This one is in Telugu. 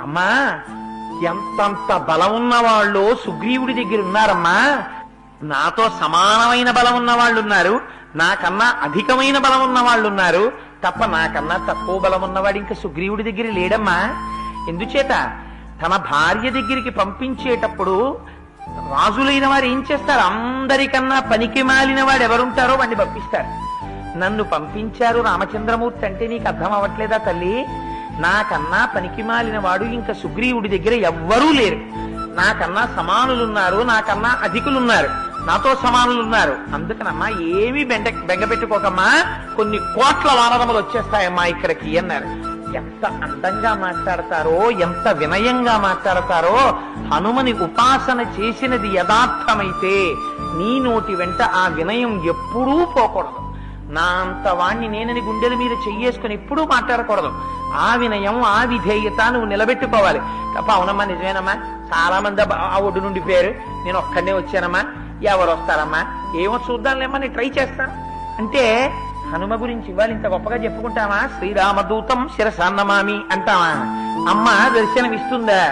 అమ్మా ఎంతంత బలం ఉన్నవాళ్ళు సుగ్రీవుడి దగ్గర ఉన్నారమ్మా. నాతో సమానమైన బలం ఉన్న వాళ్ళు ఉన్నారు, నాకన్నా అధికమైన బలం ఉన్న వాళ్ళు ఉన్నారు, తప్ప నాకన్నా తక్కువ బలం ఉన్నవాడు ఇంకా సుగ్రీవుడి దగ్గర లేడమ్మా. ఎందుచేత తన భార్య దగ్గరికి పంపించేటప్పుడు రాజులైన వారు ఏం చేస్తారు? అందరికన్నా పనికి మాలిన వాడు ఎవరుంటారో వాడిని పంపిస్తారు. నన్ను పంపించారు రామచంద్రమూర్తి అంటే నీకు అర్థం అవ్వట్లేదా తల్లి? నాకన్నా పనికి మాలిన వాడు ఇంకా సుగ్రీవుడి దగ్గర ఎవ్వరూ లేరు. నాకన్నా సమానులున్నారు, నాకన్నా అధికులున్నారు, నాతో సమానులున్నారు. అందుకనమ్మా ఏమీ బెంగపెట్టుకోకమ్మా, కొన్ని కోట్ల వానరములు వచ్చేస్తాయమ్మా ఇక్కడికి అన్నారు. ఎంత అందంగా మాట్లాడతారో, ఎంత వినయంగా మాట్లాడతారో. హనుమని ఉపాసన చేసినది యథార్థమైతే నీ నోటి వెంట ఆ వినయం ఎప్పుడూ పోకూడదు. నా అంత వాణ్ణి నేనని గుండెల మీద చెయ్యేసుకుని ఎప్పుడూ మాట్లాడకూడదు. ఆ వినయం, ఆ విధేయత నువ్వు నిలబెట్టుకోవాలి తప్ప. అవునమ్మా, నిజమేనమ్మా, చాలా మంది ఆ ఒడ్డు నుండి పేరు, నేను ఒక్కడనే వచ్చానమ్మా, ఎవరు వస్తారమ్మా, ఏమో చూద్దాంలేమ్మా, నేను ట్రై చేస్తాను అంటే హనుమ గురించి ఇవాళ ఇంత గొప్పగా చెప్పుకుంటామా? శ్రీరామదూతం శిరసాన్నమామి అంటామా? అమ్మ దర్శనం ఇస్తుందా?